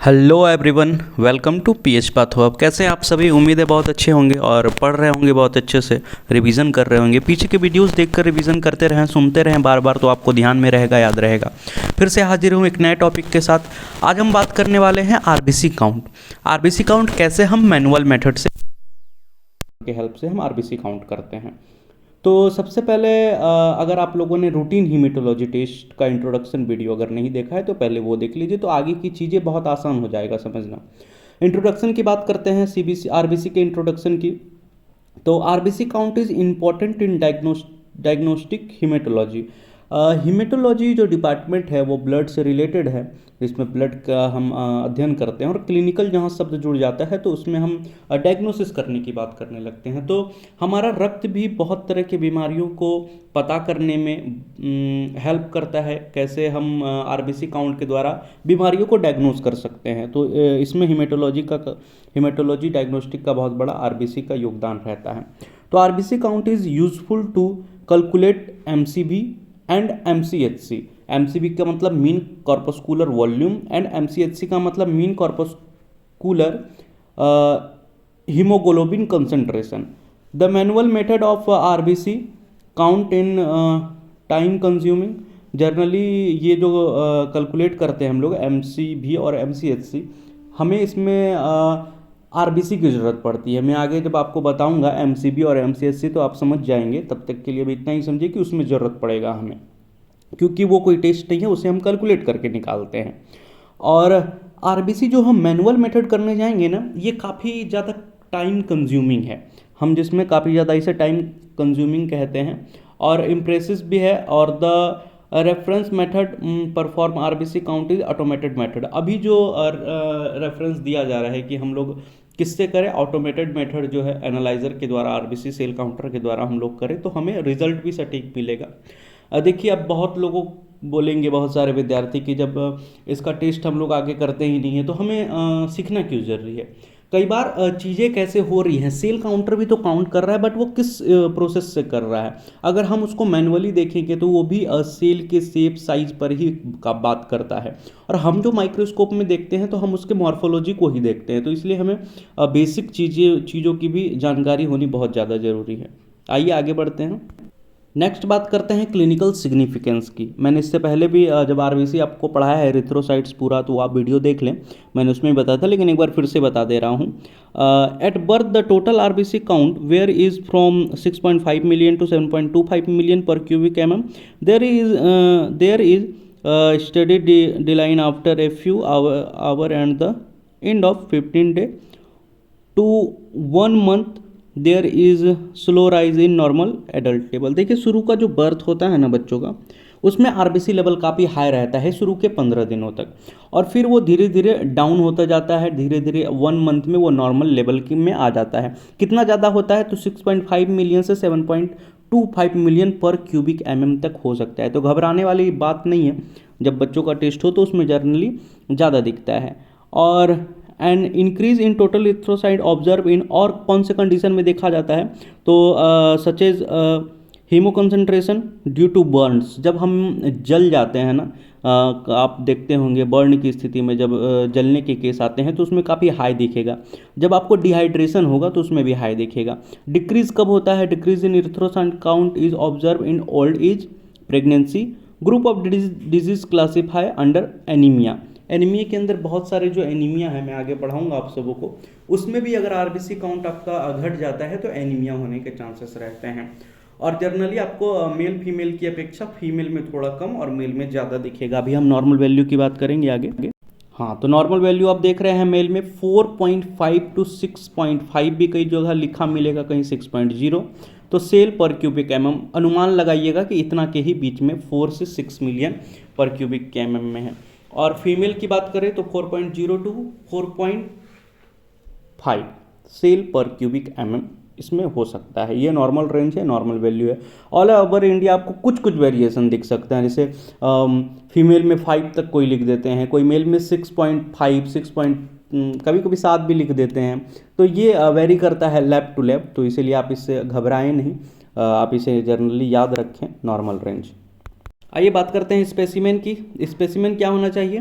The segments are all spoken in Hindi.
Hello everyone, welcome to PH Patho. अब कैसे हैं आप सभी? उम्मीद है बहुत अच्छे होंगे और पढ़ रहे होंगे बहुत अच्छे से, रिवीजन कर रहे होंगे। पीछे के वीडियोस देखकर रिवीजन करते रहें, सुनते रहें बार बार, तो आपको ध्यान में रहेगा, याद रहेगा। फिर से हाजिर हूँ एक नए टॉपिक के साथ। आज हम बात करने वाले हैं आरबीसी काउंट। आरबीसी काउंट कैसे हम मैनुअल मेथड से के हेल्प से हम आरबीसी काउंट करते हैं। तो सबसे पहले अगर आप लोगों ने रूटीन हीमेटोलॉजी टेस्ट का इंट्रोडक्शन वीडियो अगर नहीं देखा है तो पहले वो देख लीजिए, तो आगे की चीज़ें बहुत आसान हो जाएगा समझना। इंट्रोडक्शन की बात करते हैं, सीबीसी आरबीसी के इंट्रोडक्शन की। तो RBC count is important in diagnostic haematology. Haematology जो डिपार्टमेंट है वो ब्लड से रिलेटेड है, जिसमें ब्लड का हम अध्ययन करते हैं। और क्लिनिकल जहाँ शब्द जुड़ जाता है तो उसमें हम डायग्नोसिस करने की बात करने लगते हैं। तो हमारा रक्त भी बहुत तरह की बीमारियों को पता करने में हेल्प करता है, कैसे हम आरबीसी काउंट के द्वारा बीमारियों को डायग्नोस कर सकते हैं। तो इसमें हीमेटोलॉजी डायग्नोस्टिक का बहुत बड़ा आरबीसी का योगदान रहता है। तो RBC count is useful to calculate MCV and MCHC. MCV का मतलब mean corpuscular volume and MCHC का मतलब mean corpuscular haemoglobin concentration. The manual method of RBC count in time consuming. Generally ये जो कैलकुलेट करते हैं हम लोग एमसीवी और एमसीएचसी, हमें इसमें आरबीसी की ज़रूरत पड़ती है। मैं आगे जब आपको बताऊंगा एमसीवी और एमसीएचसी तो आप समझ जाएंगे। तब तक के लिए भी इतना ही समझिए कि उसमें ज़रूरत पड़ेगा हमें, क्योंकि वो कोई टेस्ट नहीं है, उसे हम कैलकुलेट करके निकालते हैं। और आरबीसी जो हम मैनुअल मेथड करने जाएंगे ना, ये काफ़ी ज़्यादा टाइम कंज्यूमिंग है। हम जिसमें काफ़ी ज़्यादा इसे टाइम कंज्यूमिंग कहते हैं और इम्प्रेसिव भी है। और the reference method perform RBC count is automated method. अभी जो रेफरेंस दिया जा रहा है कि हम लोग किससे करें, ऑटोमेटेड मेथड जो है एनालाइजर के द्वारा, आरबीसी सेल काउंटर के द्वारा हम लोग करें तो हमें रिजल्ट भी सटीक मिलेगा। देखिए, अब बहुत लोगों बोलेंगे, बहुत सारे विद्यार्थी कि जब इसका टेस्ट हम लोग आगे करते ही नहीं है तो हमें सीखना क्यों जरूरी है। कई बार चीज़ें कैसे हो रही हैं, सेल काउंटर भी तो काउंट कर रहा है, बट वो किस प्रोसेस से कर रहा है। अगर हम उसको मैनुअली देखेंगे तो वो भी सेल के शेप साइज पर ही का बात करता है। और हम जो माइक्रोस्कोप में देखते हैं तो हम उसके मॉर्फोलॉजी को ही देखते हैं। तो इसलिए हमें बेसिक चीज़ों की भी जानकारी होनी बहुत ज़्यादा ज़रूरी है। आइए आगे बढ़ते हैं। नेक्स्ट बात करते हैं क्लिनिकल सिग्निफिकेंस की। मैंने इससे पहले भी जब आरबीसी आपको पढ़ाया है एरिथ्रोसाइट्स पूरा, तो आप वीडियो देख लें, मैंने उसमें बताया था, लेकिन एक बार फिर से बता दे रहा हूँ। At birth the total RBC count where is from 6.5 million to 7.25 million per cubic mm. There is steady decline after a few hour and the end of 15 day to 1 month there is slow rise in normal adult level. देखिए, शुरू का जो बर्थ होता है ना बच्चों का, उसमें आरबीसी लेवल काफ़ी हाई रहता है शुरू के 15 दिनों तक, और फिर वो धीरे धीरे डाउन होता जाता है। धीरे धीरे 1 मंथ में वो नॉर्मल लेवल की में आ जाता है। कितना ज़्यादा होता है तो 6.5 मिलियन से 7.25 मिलियन पर क्यूबिक mm तक हो सकता है। तो घबराने वाली बात नहीं है, जब बच्चों का टेस्ट हो तो उसमें जर्नली ज़्यादा दिखता है। और and increase in total erythrocyte observe in, और कौन से कंडीशन में देखा जाता है तो such as hemoconcentration due to burns. जब हम जल जाते हैं ना, आप देखते होंगे बर्न की स्थिति में जब जलने के केस आते हैं तो उसमें काफ़ी हाई दिखेगा। जब आपको डिहाइड्रेशन होगा तो उसमें भी हाई दिखेगा। डिक्रीज कब होता है? Decrease in erythrocyte count is observe in old age, pregnancy. Group of disease classify under anaemia. Anaemia के अंदर बहुत सारे जो एनीमिया है, मैं आगे पढ़ाऊंगा आप सबों को, उसमें भी अगर आरबीसी काउंट आपका घट जाता है तो एनीमिया होने के चांसेस रहते हैं। और जनरली आपको मेल फीमेल की अपेक्षा फीमेल में थोड़ा कम और मेल में ज़्यादा दिखेगा। अभी हम नॉर्मल वैल्यू की बात करेंगे आगे। हाँ, तो नॉर्मल वैल्यू आप देख रहे हैं मेल में 4.5 टू 6.5 भी कई जगह लिखा मिलेगा, कहीं 6.0। तो सेल पर क्यूबिक mm अनुमान लगाइएगा कि इतना के ही बीच में 4 से 6 मिलियन पर क्यूबिक mm में है। और फीमेल की बात करें तो 4.0 टू 4.5 सेल पर क्यूबिक mm इसमें हो सकता है। ये नॉर्मल रेंज है, नॉर्मल वैल्यू है। ऑल ओवर इंडिया आपको कुछ कुछ वेरिएशन दिख सकते हैं, जैसे फीमेल में 5 तक कोई लिख देते हैं, कोई मेल में 6.5, 6 कभी कभी 7 भी लिख देते हैं। तो ये वेरी करता है लैब टू लैब, तो इसीलिए आप इससे घबराएं नहीं, आप इसे जनरली याद रखें, नॉर्मल रेंज। आइए बात करते हैं स्पेसिमेन की। स्पेसिमेन क्या होना चाहिए?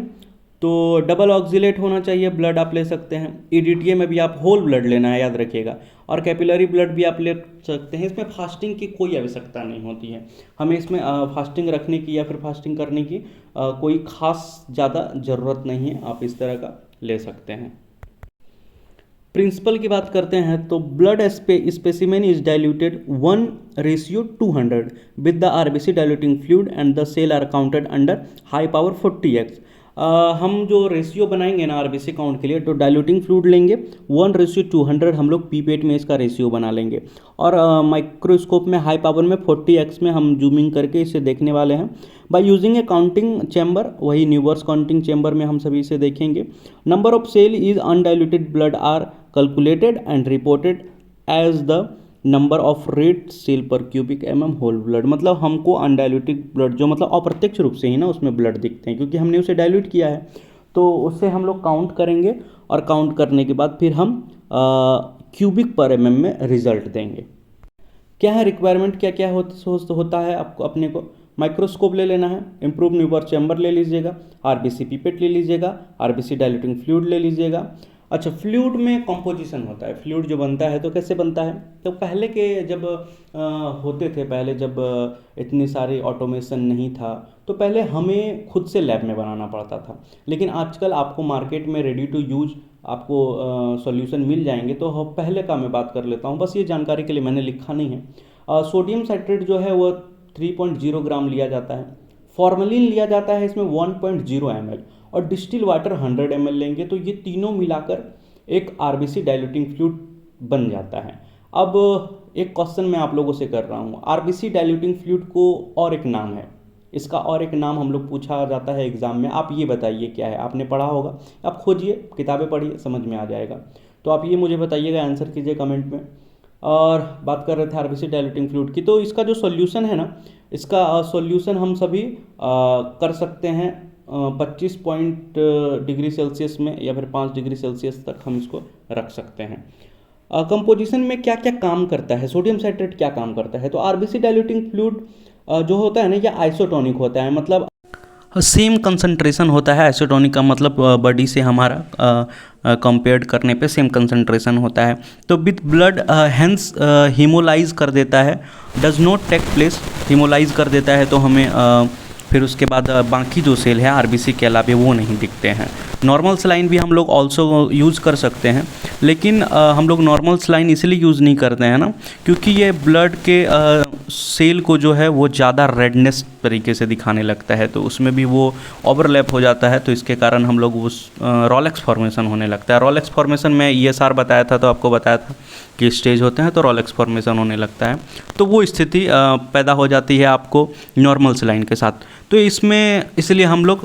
तो डबल ऑक्जिलेट होना चाहिए ब्लड आप ले सकते हैं। ईडीटीए में भी आप होल ब्लड लेना है, याद रखिएगा। और कैपिलरी ब्लड भी आप ले सकते हैं। इसमें फास्टिंग की कोई आवश्यकता नहीं होती है, हमें इसमें फास्टिंग रखने की या फिर फास्टिंग करने की कोई खास ज़्यादा ज़रूरत नहीं है, आप इस तरह का ले सकते हैं। प्रिंसिपल की बात करते हैं तो blood specimen is diluted 1:200 with the RBC diluting fluid and the cell are counted under high power 40x। हम जो रेशियो बनाएंगे ना आरबीसी काउंट के लिए, तो डाइल्यूटिंग फ्लूइड लेंगे 1:200, हम लोग पीपेट में इसका रेशियो बना लेंगे। और माइक्रोस्कोप में हाई पावर में 40x में हम जूमिंग करके इसे देखने वाले हैं। By using a counting chamber, वही न्यूवर्स काउंटिंग चैम्बर में हम सभी इसे देखेंगे। Number of cell is undiluted blood are calculated and reported as the number of red cell per cubic mm whole blood। मतलब हमको अनडाइल्यूटेड ब्लड जो मतलब अप्रत्यक्ष रूप से ही ना उसमें ब्लड दिखते हैं, क्योंकि हमने उसे डाइल्यूट किया है, तो उससे हम लोग काउंट करेंगे और काउंट करने के बाद फिर हम क्यूबिक पर एम में रिजल्ट देंगे। क्या है रिक्वायरमेंट, क्या क्या होता है आपको अपने को? माइक्रोस्कोप ले लेना है, इम्प्रूव न्यूवर चैम्बर ले लीजिएगा, आरबीसी पीपेट ले लीजिएगा, आरबीसी डाइल्यूटिंग फ्लूइड ले लीजिएगा। अच्छा, फ्लूइड में कंपोजिशन होता है, फ्लूइड जो बनता है तो कैसे बनता है? तो पहले के जब होते थे, पहले जब इतनी सारी ऑटोमेशन नहीं था, तो पहले हमें खुद से लैब में बनाना पड़ता था। लेकिन आजकल आपको मार्केट में रेडी टू यूज आपको सॉल्यूशन मिल जाएंगे। तो पहले का मैं बात कर लेता हूँ, बस ये जानकारी के लिए मैंने लिखा नहीं है। सोडियम साइट्रेट जो है वो 3.0 ग्राम लिया जाता है। फॉर्मेलिन लिया जाता है इसमें 1.0 ml, और डिस्टिल वाटर 100 ml लेंगे, तो ये तीनों मिलाकर एक आरबीसी डाइल्यूटिंग फ्लूइड बन जाता है। अब एक क्वेश्चन मैं आप लोगों से कर रहा हूँ, आरबीसी डाइल्यूटिंग फ्लूइड को और एक नाम है, इसका और एक नाम हम लोग पूछा जाता है एग्जाम में, आप ये बताइए क्या है? आपने पढ़ा होगा, आप खोजिए, किताबें पढ़िए, समझ में आ जाएगा। तो आप ये मुझे बताइएगा, आंसर कीजिए कमेंट में। और बात कर रहे थे आरबीसी डाइल्यूटिंग फ्लूइड की, तो इसका जो सॉल्यूशन है ना, इसका सॉल्यूशन हम सभी कर सकते हैं 25 डिग्री सेल्सियस में, या फिर 5 डिग्री सेल्सियस तक हम इसको रख सकते हैं। कंपोजिशन में क्या क्या काम करता है, सोडियम साइट्रेट क्या काम करता है? तो आरबीसी डाइल्यूटिंग फ्लूइड जो होता है ना, ये आइसोटोनिक होता है, मतलब सेम कंसंट्रेशन होता है। आइसोटोनिक का मतलब बॉडी से हमारा कंपेयर्ड करने पे सेम कंसंट्रेशन होता है। तो विथ ब्लड हेंस हीमोलाइज कर देता है, does not take place, haemolyse कर देता है, तो हमें फिर उसके बाद बाकी जो सेल है आरबीसी के अलावा वो नहीं दिखते हैं। नॉर्मल सलाइन भी हम लोग ऑल्सो यूज़ कर सकते हैं, लेकिन हम लोग नॉर्मल सलाइन इसलिए यूज़ नहीं करते हैं ना, क्योंकि ये ब्लड के सेल को जो है वो ज़्यादा रेडनेस तरीके से दिखाने लगता है, तो उसमें भी वो ओवरलैप हो जाता है, तो इसके कारण हम लोग उस रोलेक्स फॉर्मेशन होने लगता है। रोलेक्स फॉर्मेशन में ESR बताया था, तो आपको बताया था कि स्टेज होते हैं तो रोलेक्स फॉर्मेशन होने लगता है, तो वो स्थिति पैदा हो जाती है आपको नॉर्मल सलाइन के साथ। तो इसमें इसलिए हम लोग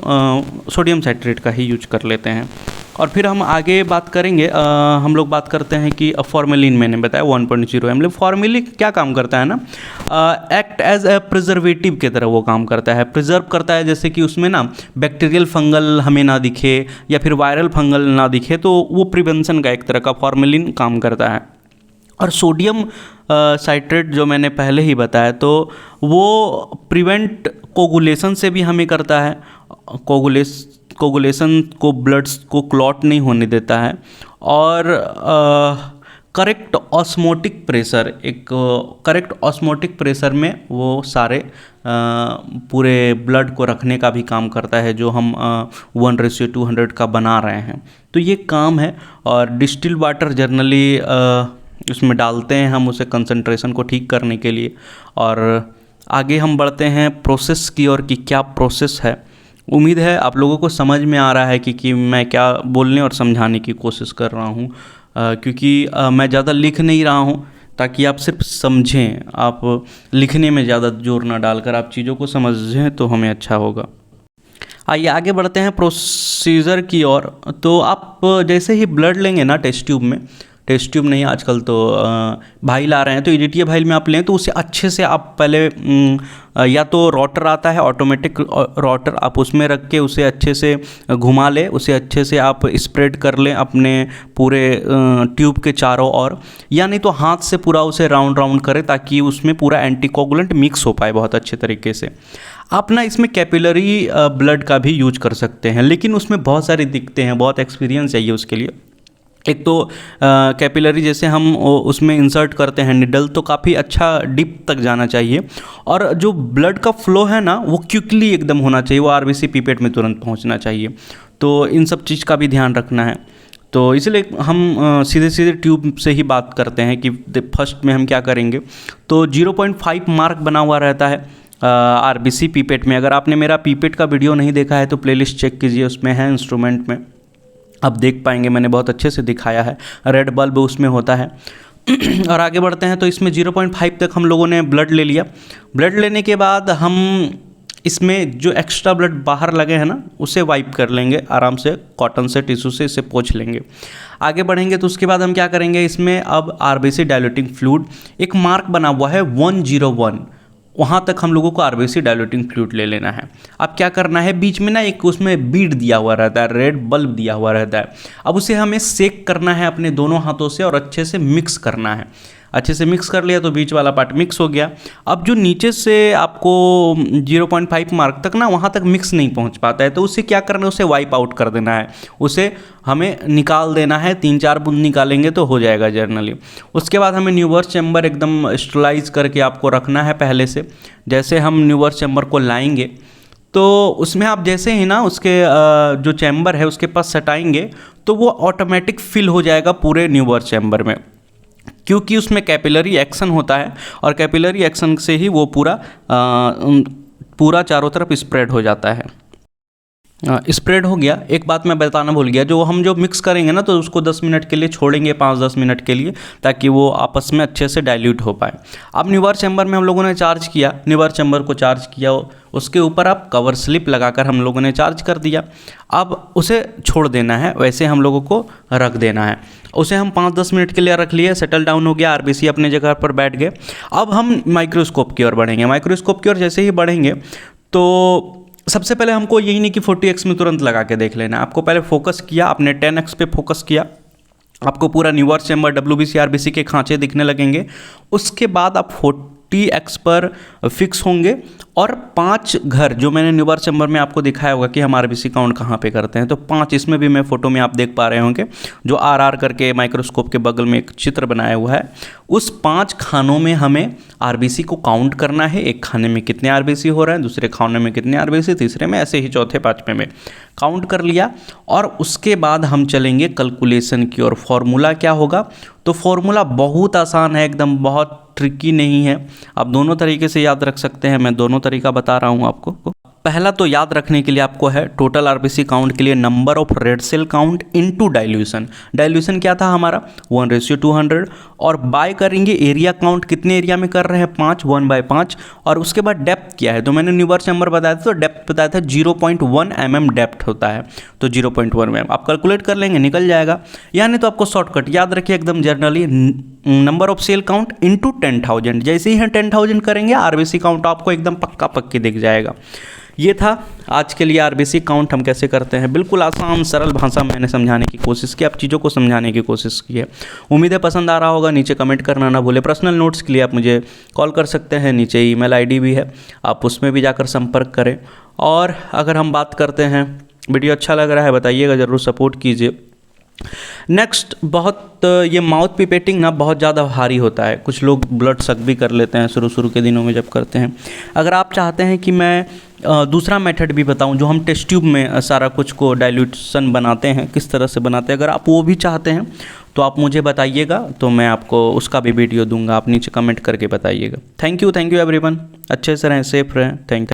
सोडियम साइट्रेट का ही यूज कर लेते हैं। और फिर हम आगे बात करेंगे, हम लोग बात करते हैं कि फॉर्मेलिन मैंने बताया 1.0 ml। फॉर्मेलिन क्या काम करता है ना, एक्ट एज ए प्रिजर्वेटिव की तरह वो काम करता है, प्रिजर्व करता है, जैसे कि उसमें ना बैक्टीरियल फंगल हमें ना दिखे या फिर वायरल फंगल ना दिखे, तो वो प्रिवेंशन का एक तरह का फॉर्मेलिन काम करता है। और सोडियम साइट्रेट जो मैंने पहले ही बताया, तो वो प्रिवेंट कोगुलेशन से भी हमें करता है, कोगुलेशन को ब्लड्स को क्लॉट नहीं होने देता है। और करेक्ट ऑस्मोटिक प्रेशर, एक करेक्ट ऑस्मोटिक प्रेशर में वो सारे पूरे ब्लड को रखने का भी काम करता है, जो हम 1:200 का बना रहे हैं, तो ये काम है। और डिस्टिल वाटर जनरली उसमें डालते हैं हम उसे कंसंट्रेशन को ठीक करने के लिए। और आगे हम बढ़ते हैं प्रोसेस की ओर कि क्या प्रोसेस है। उम्मीद है आप लोगों को समझ में आ रहा है कि मैं क्या बोलने और समझाने की कोशिश कर रहा हूँ, क्योंकि मैं ज़्यादा लिख नहीं रहा हूँ, ताकि आप सिर्फ समझें, आप लिखने में ज़्यादा जोर ना डालकर आप चीज़ों को समझें तो हमें अच्छा होगा। आइए आगे बढ़ते हैं प्रोसीजर की ओर। तो आप जैसे ही ब्लड लेंगे ना टेस्ट ट्यूब में, टेस्ट ट्यूब नहीं, आजकल तो भाई ला रहे हैं। तो EDTA भाई में आप लें तो उसे अच्छे से आप पहले या तो रोटर आता है ऑटोमेटिक रोटर, आप उसमें रख के उसे अच्छे से घुमा लें, उसे अच्छे से आप स्प्रेड कर लें अपने पूरे ट्यूब के चारों ओर, या नहीं तो हाथ से पूरा उसे राउंड राउंड करें ताकि उसमें पूरा एंटीकोगुलेंट मिक्स हो पाए बहुत अच्छे तरीके से। आप ना इसमें कैपिलरी ब्लड का भी यूज कर सकते हैं, लेकिन उसमें बहुत सारी दिक्कतें हैं, बहुत एक्सपीरियंस चाहिए उसके लिए। एक तो कैपिलरी जैसे हम उसमें इंसर्ट करते हैं निडल, तो काफ़ी अच्छा डीप तक जाना चाहिए, और जो ब्लड का फ्लो है ना वो क्विकली एकदम होना चाहिए, वो RBC पीपेट में तुरंत पहुंचना चाहिए। तो इन सब चीज़ का भी ध्यान रखना है। तो इसलिए हम सीधे सीधे ट्यूब से ही बात करते हैं कि फर्स्ट में हम क्या करेंगे। तो 0.5 मार्क बना हुआ रहता है RBC पीपेट में। अगर आपने मेरा पीपेट का वीडियो नहीं देखा है तो प्लेलिस्ट चेक कीजिए, उसमें है इंस्ट्रूमेंट में, आप देख पाएंगे, मैंने बहुत अच्छे से दिखाया है। रेड बल्ब उसमें होता है। और आगे बढ़ते हैं तो इसमें 0.5 तक हम लोगों ने ब्लड ले लिया। ब्लड लेने के बाद हम इसमें जो एक्स्ट्रा ब्लड बाहर लगे हैं ना उसे वाइप कर लेंगे आराम से, कॉटन से, टिश्यू से इसे पोंछ लेंगे। आगे बढ़ेंगे तो उसके बाद हम क्या करेंगे, इसमें अब RBC डायल्यूटिंग फ्लूइड एक मार्क बना हुआ है 101, वहाँ तक हम लोगों को RBC डायल्यूटिंग फ्लूइड ले लेना है। अब क्या करना है, बीच में ना एक उसमें बीड दिया हुआ रहता है, रेड बल्ब दिया हुआ रहता है। अब उसे हमें सेक करना है अपने दोनों हाथों से और अच्छे से मिक्स करना है। अच्छे से मिक्स कर लिया तो बीच वाला पार्ट मिक्स हो गया। अब जो नीचे से आपको 0.5 मार्क तक ना वहाँ तक मिक्स नहीं पहुँच पाता है, तो उसे क्या करना है, उसे वाइप आउट कर देना है, उसे हमें निकाल देना है। 3-4 बूंद निकालेंगे तो हो जाएगा जनरली। उसके बाद हमें न्यूवर्स चैम्बर एकदम स्टरलाइज करके आपको रखना है पहले से। जैसे हम न्यूवर्स चैम्बर को लाएंगे तो उसमें आप जैसे ही ना उसके जो चैम्बर है उसके पास सटाएंगे तो वो ऑटोमेटिक फिल हो जाएगा पूरे न्यूवर्स चैम्बर में, क्योंकि उसमें कैपिलरी एक्शन होता है और कैपिलरी एक्शन से ही वो पूरा चारों तरफ स्प्रेड हो जाता है। स्प्रेड हो गया। एक बात मैं बताना भूल गया, जो मिक्स करेंगे ना तो उसको 10 मिनट के लिए छोड़ेंगे, 5-10 मिनट के लिए, ताकि वो आपस में अच्छे से डाइल्यूट हो पाए। अब न्यूवर चैम्बर में हम लोगों ने चार्ज किया, न्यूवर चैम्बर को चार्ज किया, उसके ऊपर आप कवर स्लिप लगाकर हम लोगों ने चार्ज कर दिया। अब उसे छोड़ देना है, वैसे हम लोगों को रख देना है। उसे हम 5-10 मिनट के लिए रख लिए, सेटल डाउन हो गया, RBC अपने जगह पर बैठ गए। अब हम माइक्रोस्कोप की ओर बढ़ेंगे। माइक्रोस्कोप की ओर जैसे ही बढ़ेंगे तो सबसे पहले हमको यही नहीं कि 40x में तुरंत लगा के देख लेना, आपको पहले फोकस किया, आपने 10x पे फोकस किया, आपको पूरा न्यूवर चैम्बर WBC RBC के खांचे दिखने लगेंगे। उसके बाद आप 40x पर फिक्स होंगे और 5 घर जो मैंने न्यूवर चैम्बर में आपको दिखाया होगा कि हम RBC काउंट कहाँ पे करते हैं, तो 5 इसमें भी मैं फ़ोटो में आप देख पा रहे होंगे जो RR करके माइक्रोस्कोप के बगल में एक चित्र बनाया हुआ है। उस 5 खानों में हमें RBC को काउंट करना है। एक खाने में कितने RBC हो रहे हैं, दूसरे खाने में कितने RBC, तीसरे में, ऐसे ही चौथे पाँचवें में काउंट कर लिया। और उसके बाद हम चलेंगे कैलकुलेशन की ओर। फॉर्मूला क्या होगा, तो फॉर्मूला बहुत आसान है एकदम, बहुत ट्रिकी नहीं है, आप दोनों तरीके से याद रख सकते हैं। मैं दोनों तरीका बता रहा हूँ आपको। पहला तो याद रखने के लिए आपको है टोटल RBC काउंट के लिए number of red cell count into dilution. Dilution क्या था हमारा 1:200, और बाय करेंगे एरिया काउंट, कितने एरिया में कर रहे हैं 5, 1/5, और उसके बाद डेप्थ क्या है, तो मैंने न्यूवर चैम्बर बताया था, तो डेप्थ बताया था 0.1 mm डेप्थ होता है, तो 0.1 mm आप कैलकुलेट कर लेंगे, निकल जाएगा। यानी तो आपको शॉर्टकट याद रखिए एकदम generally, number of cell count into 10,000। जैसे ही 10,000 करेंगे RBC काउंट आपको एकदम पक्का पक्की दिख जाएगा। ये था आज के लिए RBC काउंट हम कैसे करते हैं। बिल्कुल आसान सरल भाषा में मैंने समझाने की कोशिश की, आप चीज़ों को समझाने की कोशिश की है। उम्मीद है पसंद आ रहा होगा। नीचे कमेंट करना ना भूले। पर्सनल नोट्स के लिए आप मुझे कॉल कर सकते हैं, नीचे ईमेल ID भी है, आप उसमें भी जाकर संपर्क करें। और अगर हम बात करते हैं, वीडियो अच्छा लग रहा है बताइएगा, ज़रूर सपोर्ट कीजिए। नेक्स्ट, बहुत ये माउथ पिपेटिंग ना बहुत ज़्यादा भारी होता है, कुछ लोग ब्लड सक भी कर लेते हैं शुरू के दिनों में जब करते हैं। अगर आप चाहते हैं कि मैं दूसरा मेथड भी बताऊं जो हम टेस्ट ट्यूब में सारा कुछ को डाइल्यूशन बनाते हैं, किस तरह से बनाते हैं, अगर आप वो भी चाहते हैं तो आप मुझे बताइएगा, तो मैं आपको उसका भी वीडियो दूंगा। आप नीचे कमेंट करके बताइएगा। Thank you everyone. अच्छे से रहें, सेफ रहें। Thank you.